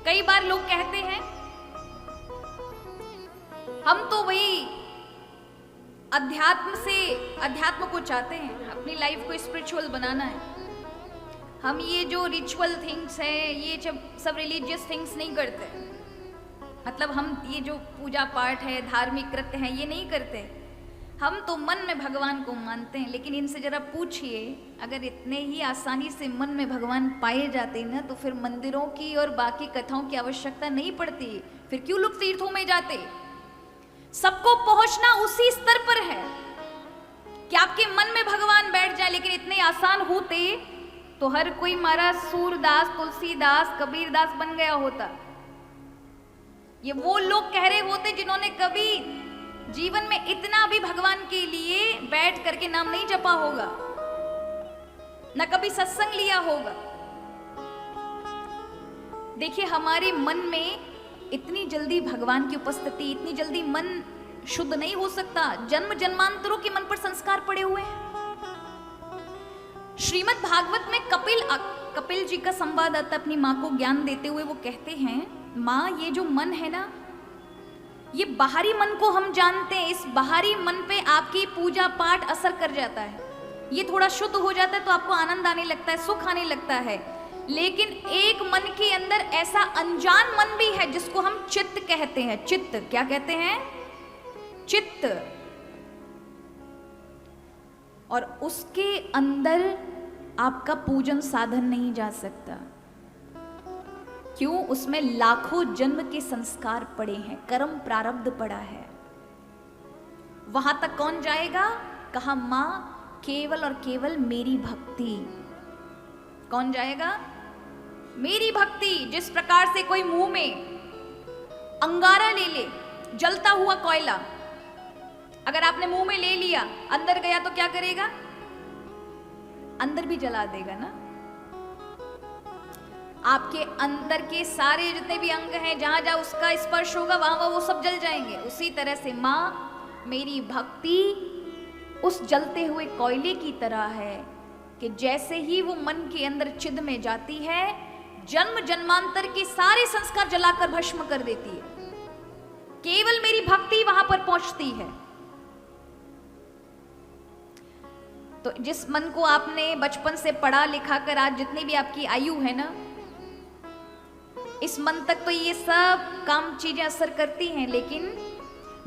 कई बार लोग कहते हैं हम तो वही अध्यात्म को चाहते हैं, अपनी लाइफ को स्पिरिचुअल बनाना है, हम ये जो रिचुअल थिंग्स है, ये सब रिलीजियस थिंग्स नहीं करते, मतलब हम ये जो पूजा पाठ है, धार्मिक कृत्य है, ये नहीं करते, हम तो मन में भगवान को मानते हैं। लेकिन इनसे जरा पूछिए, अगर इतने ही आसानी से मन में भगवान पाए जाते ना तो फिर मंदिरों की और बाकी कथाओं की आवश्यकता नहीं पड़ती, फिर क्यों लोग तीर्थों में जाते। सबको पहुंचना उसी स्तर पर है कि आपके मन में भगवान बैठ जाए। लेकिन इतने आसान होते तो हर कोई महाराज सूरदास, तुलसीदास, कबीरदास बन गया होता। ये वो लोग कह रहे होते जिन्होंने कभी जीवन में इतना भी भगवान के लिए बैठ करके नाम नहीं जपा होगा, न कभी सत्संग लिया होगा। देखिए, हमारे मन में इतनी जल्दी भगवान की उपस्थिति, इतनी जल्दी मन शुद्ध नहीं हो सकता। जन्म जन्मांतरों के मन पर संस्कार पड़े हुए हैं। श्रीमद् भागवत में कपिल जी का संवाद आता, अपनी माँ को ज्ञान देते हुए वो कहते हैं, माँ ये जो मन है ना, ये बाहरी मन को हम जानते हैं, इस बाहरी मन पे आपकी पूजा पाठ असर कर जाता है, ये थोड़ा शुद्ध हो जाता है तो आपको आनंद आने लगता है, सुख आने लगता है। लेकिन एक मन के अंदर ऐसा अनजान मन भी है जिसको हम चित्त कहते हैं। चित्त क्या कहते हैं? चित्त। और उसके अंदर आपका पूजन साधन नहीं जा सकता। क्यों? उसमें लाखों जन्म के संस्कार पड़े हैं, कर्म प्रारब्ध पड़ा है। वहां तक कौन जाएगा? कहा, मां केवल और केवल मेरी भक्ति। कौन जाएगा? मेरी भक्ति। जिस प्रकार से कोई मुंह में अंगारा ले ले, जलता हुआ कोयला, अगर आपने मुंह में ले लिया, अंदर गया तो क्या करेगा? अंदर भी जला देगा ना। आपके अंदर के सारे जितने भी अंग हैं, जहां जहां उसका स्पर्श होगा वहां वो सब जल जाएंगे। उसी तरह से मां मेरी भक्ति उस जलते हुए कोयले की तरह है कि जैसे ही वो मन के अंदर चिद में जाती है, जन्म जन्मांतर के सारे संस्कार जलाकर भस्म कर देती है। केवल मेरी भक्ति वहां पर पहुंचती है। तो जिस मन को आपने बचपन से पढ़ा लिखा कर आज जितनी भी आपकी आयु है ना, इस मन तक तो ये सब काम चीजें असर करती हैं, लेकिन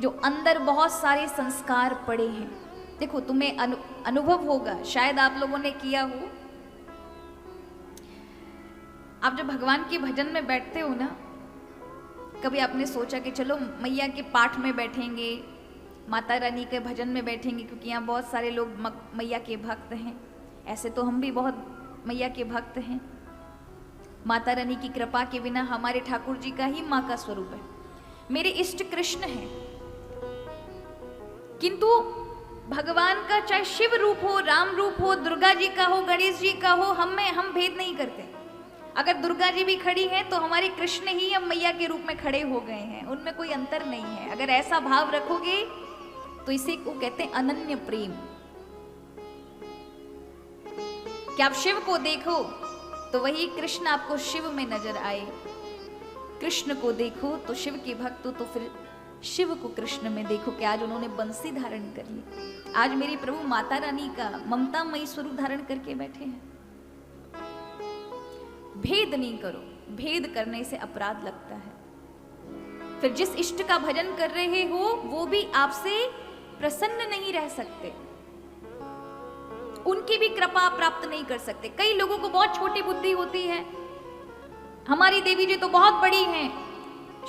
जो अंदर बहुत सारे संस्कार पड़े हैं, देखो तुम्हें अनुभव होगा, शायद आप लोगों ने किया हो। आप जब भगवान के भजन में बैठते हो ना, कभी आपने सोचा कि चलो मैया के पाठ में बैठेंगे, माता रानी के भजन में बैठेंगे, क्योंकि यहाँ बहुत सारे लोग मैया के भक्त हैं। ऐसे तो हम भी बहुत मैया के भक्त हैं। माता रानी की कृपा के बिना हमारे ठाकुर जी का ही माँ का स्वरूप है। मेरे इष्ट कृष्ण हैं, किंतु भगवान का चाहे शिव रूप हो, राम रूप हो, दुर्गा जी का हो, गणेश जी का हो, हम भेद नहीं करते। अगर दुर्गा जी भी खड़ी हैं तो हमारे कृष्ण ही हम मैया के रूप में खड़े हो गए हैं, उनमें कोई अंतर नहीं है। अगर ऐसा भाव रखोगे तो इसे को कहते हैं अनन्य प्रेम। कि आप शिव को देखो तो वही कृष्ण आपको शिव में नजर आए, कृष्ण को देखो तो शिव के भक्त हो तो फिर शिव को कृष्ण में देखो कि आज उन्होंने बंसी धारण कर ली। आज मेरी प्रभु माता रानी का ममतामयी स्वरूप धारण करके बैठे हैं। भेद नहीं करो, भेद करने से अपराध लगता है। फिर जिस इष्ट का भजन कर रहे हो वो भी आपसे प्रसन्न नहीं रह सकते, उनकी भी कृपा प्राप्त नहीं कर सकते। कई लोगों को बहुत छोटी बुद्धि होती है, हमारी देवी जी तो बहुत बड़ी हैं,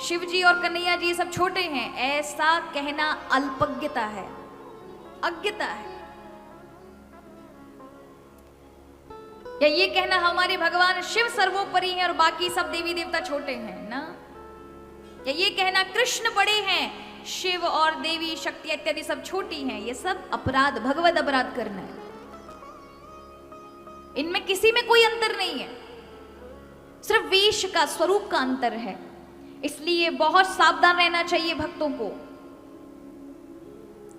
शिव जी और कन्हैया जी सब छोटे हैं। ऐसा कहना अल्पज्ञता है, अज्ञता है। या ये कहना हमारे भगवान शिव सर्वोपरि हैं और बाकी सब देवी देवता छोटे हैं ना। या ये कहना कृष्ण बड़े हैं, शिव और देवी शक्ति इत्यादि सब छोटी हैं, ये सब अपराध, भगवत अपराध करना है। इनमें किसी में कोई अंतर नहीं है, सिर्फ वेश का, स्वरूप का अंतर है। इसलिए बहुत सावधान रहना चाहिए भक्तों को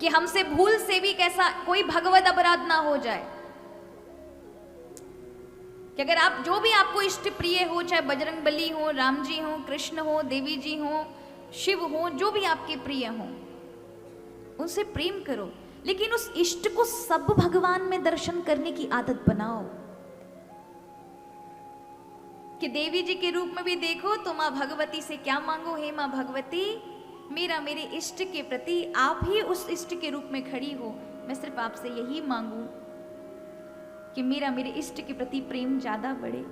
कि हमसे भूल से भी कैसा कोई भगवत अपराध ना हो जाए, कि अगर आप जो भी आपको इष्ट प्रिय हो, चाहे बजरंग बली हो, राम जी हो, कृष्ण हो, देवी जी हो, शिव हो, जो भी आपके प्रिय हो, उनसे प्रेम करो, लेकिन उस इष्ट को सब भगवान में दर्शन करने की आदत बनाओ। कि देवी जी के रूप में भी देखो तो माँ भगवती से क्या मांगो, हे माँ भगवती मेरा मेरे इष्ट के प्रति आप ही उस इष्ट के रूप में खड़ी हो, मैं सिर्फ आपसे यही मांगू कि मेरा मेरे इष्ट के प्रति प्रेम ज्यादा बढ़े,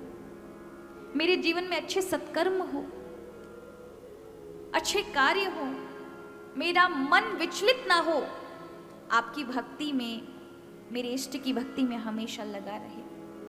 मेरे जीवन में अच्छे सत्कर्म हो, अच्छे कार्य हो, मेरा मन विचलित ना हो, आपकी भक्ति में, मेरे इष्ट की भक्ति में हमेशा लगा रहे।